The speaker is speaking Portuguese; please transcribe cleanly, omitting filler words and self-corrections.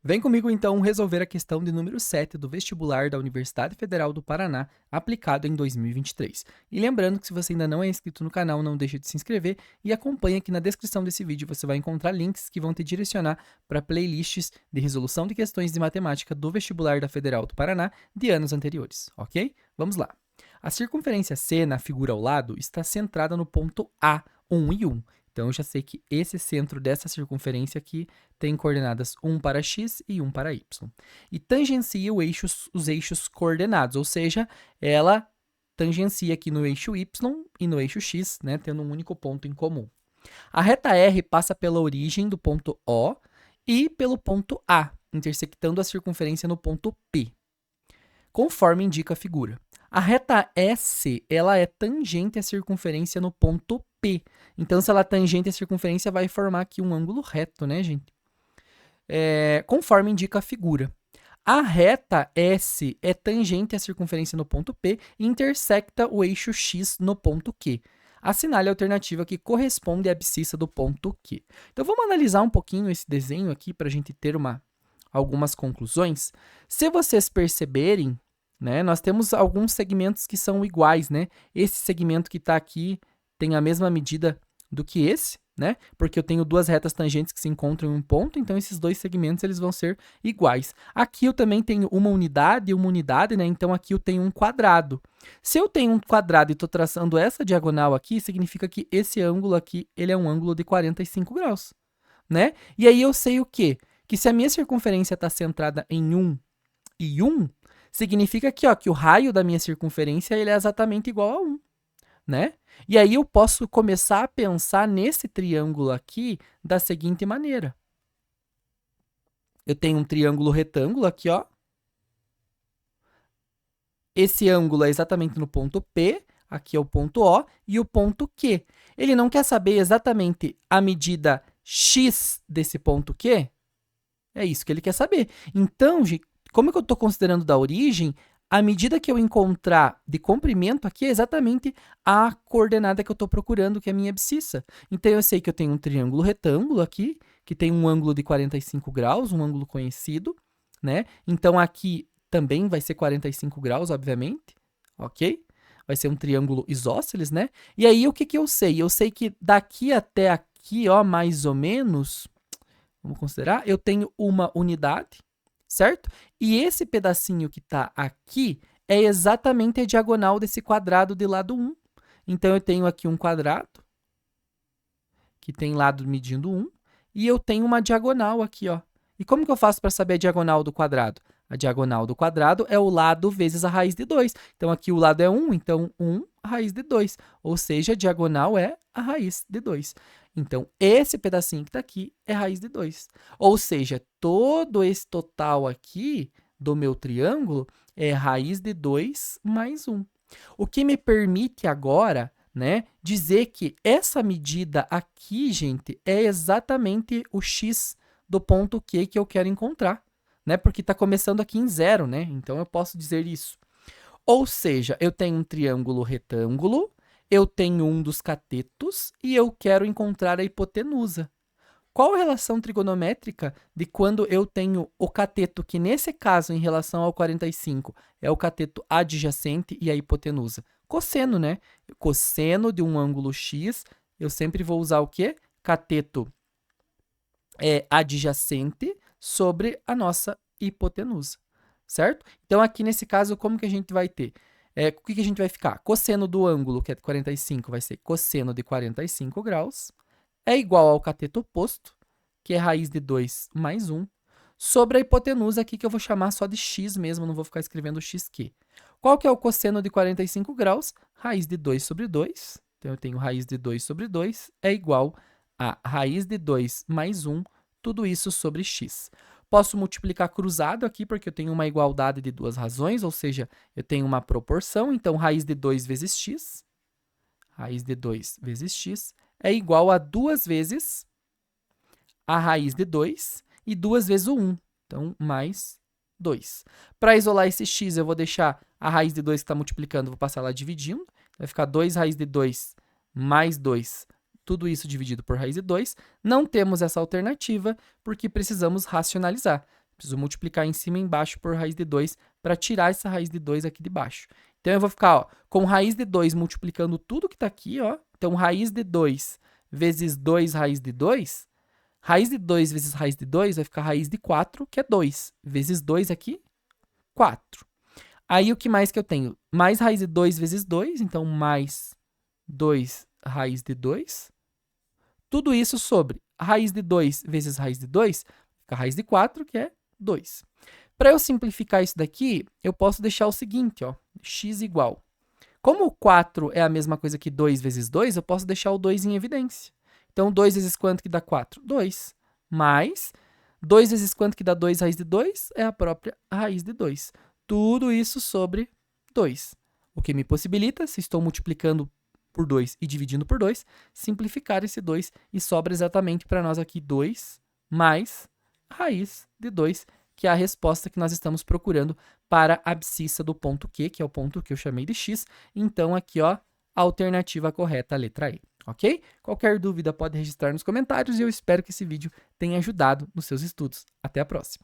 Vem comigo então resolver a questão de número 7 do vestibular da Universidade Federal do Paraná, aplicado em 2023. E lembrando que se você ainda não é inscrito no canal, não deixe de se inscrever e acompanhe aqui na descrição desse vídeo, você vai encontrar links que vão te direcionar para playlists de resolução de questões de matemática do vestibular da Federal do Paraná de anos anteriores, ok? Vamos lá. A circunferência C, na figura ao lado, está centrada no ponto A, 1 e 1. Então, eu já sei que esse centro dessa circunferência aqui tem coordenadas 1 para x e 1 para y. E tangencia os eixos coordenados, ou seja, ela tangencia aqui no eixo y e no eixo x, né, tendo um único ponto em comum. A reta R passa pela origem do ponto O e pelo ponto A, intersectando a circunferência no ponto P, conforme indica a figura. A reta S, ela é tangente à circunferência no ponto P. Então, se ela é tangente à circunferência, vai formar aqui um ângulo reto, né, gente? Conforme indica a figura. A reta S é tangente à circunferência no ponto P e intersecta o eixo X no ponto Q. Assinale a alternativa que corresponde à abscissa do ponto Q. Então, vamos analisar um pouquinho esse desenho aqui para a gente ter algumas conclusões. Se vocês perceberem, né, nós temos alguns segmentos que são iguais, né? Esse segmento que está aqui tem a mesma medida do que esse, né? Porque eu tenho duas retas tangentes que se encontram em um ponto, então esses dois segmentos eles vão ser iguais. Aqui eu também tenho uma unidade e uma unidade, né? Então aqui eu tenho um quadrado. Se eu tenho um quadrado e estou traçando essa diagonal aqui, significa que esse ângulo aqui ele é um ângulo de 45 graus, né? E aí eu sei o quê? Que se a minha circunferência está centrada em 1 e 1, significa aqui, ó, que o raio da minha circunferência ele é exatamente igual a 1, né? E aí eu posso começar a pensar nesse triângulo aqui da seguinte maneira. Eu tenho um triângulo retângulo aqui, ó. Esse ângulo é exatamente no ponto P, aqui é o ponto O, e o ponto Q. Ele não quer saber exatamente a medida x desse ponto Q? É isso que ele quer saber. Então, como que eu estou considerando da origem, a medida que eu encontrar de comprimento aqui é exatamente a coordenada que eu estou procurando, que é a minha abscissa. Então, eu sei que eu tenho um triângulo retângulo aqui, que tem um ângulo de 45 graus, um ângulo conhecido, né? Então, aqui também vai ser 45 graus, obviamente, ok? Vai ser um triângulo isósceles, né? E aí, o que que eu sei? Eu sei que daqui até aqui, ó, mais ou menos, vamos considerar, eu tenho uma unidade, certo? E esse pedacinho que está aqui é exatamente a diagonal desse quadrado de lado 1. Então, eu tenho aqui um quadrado, que tem lado medindo 1, e eu tenho uma diagonal aqui, ó. E como que eu faço para saber a diagonal do quadrado? A diagonal do quadrado é o lado vezes a raiz de 2. Então, aqui o lado é 1, então 1 raiz de 2. Ou seja, a diagonal é a raiz de 2. Então, esse pedacinho que está aqui é raiz de 2. Ou seja, todo esse total aqui do meu triângulo é raiz de 2 mais 1. O que me permite agora, né, dizer que essa medida aqui, gente, é exatamente o x do ponto Q que eu quero encontrar, né? Porque está começando aqui em 0, né? Então, eu posso dizer isso. Ou seja, eu tenho um triângulo retângulo, eu tenho um dos catetos e eu quero encontrar a hipotenusa. Qual a relação trigonométrica de quando eu tenho o cateto, que nesse caso, em relação ao 45, é o cateto adjacente e a hipotenusa? Cosseno, né? Cosseno de um ângulo x, eu sempre vou usar o quê? Cateto adjacente sobre a nossa hipotenusa, certo? Então, aqui nesse caso, como que a gente vai ter? O que a gente vai ficar? Cosseno do ângulo, que é 45, vai ser cosseno de 45 graus, é igual ao cateto oposto, que é raiz de 2 mais 1, sobre a hipotenusa aqui, que eu vou chamar só de x mesmo, não vou ficar escrevendo xq. Qual que é o cosseno de 45 graus? Raiz de 2 sobre 2. Então, eu tenho raiz de 2 sobre 2 é igual a raiz de 2 mais 1, tudo isso sobre x. Posso multiplicar cruzado aqui, porque eu tenho uma igualdade de duas razões, ou seja, eu tenho uma proporção, então raiz de 2 vezes x, raiz de 2 vezes x, é igual a 2 vezes a raiz de 2 e 2 vezes o 1, então mais 2. Para isolar esse x, eu vou deixar a raiz de 2 que está multiplicando, vou passar lá dividindo, vai ficar 2 raiz de 2 mais 2, tudo isso dividido por raiz de 2. Não temos essa alternativa porque precisamos racionalizar. Preciso multiplicar em cima e embaixo por raiz de 2 para tirar essa raiz de 2 aqui de baixo. Então, eu vou ficar ó, com raiz de 2 multiplicando tudo que está aqui. Ó. Então, raiz de 2 vezes 2 raiz de 2. Raiz de 2 vezes raiz de 2 vai ficar raiz de 4, que é 2. Vezes 2 aqui, 4. Aí, o que mais que eu tenho? Mais raiz de 2 vezes 2. Então, mais 2 raiz de 2. Tudo isso sobre raiz de 2 vezes raiz de 2, fica raiz de 4, que é 2. Para eu simplificar isso daqui, eu posso deixar o seguinte, ó, x igual. Como 4 é a mesma coisa que 2 vezes 2, eu posso deixar o 2 em evidência. Então, 2 vezes quanto que dá 4? 2. Mais 2 vezes quanto que dá 2 raiz de 2? É a própria raiz de 2. Tudo isso sobre 2. O que me possibilita, se estou multiplicando por 2 e dividindo por 2, simplificar esse 2 e sobra exatamente para nós aqui 2 mais raiz de 2, que é a resposta que nós estamos procurando para a abscissa do ponto Q, que é o ponto que eu chamei de x. Então, aqui, ó, a alternativa correta, a letra E, ok? Qualquer dúvida pode registrar nos comentários e eu espero que esse vídeo tenha ajudado nos seus estudos. Até a próxima!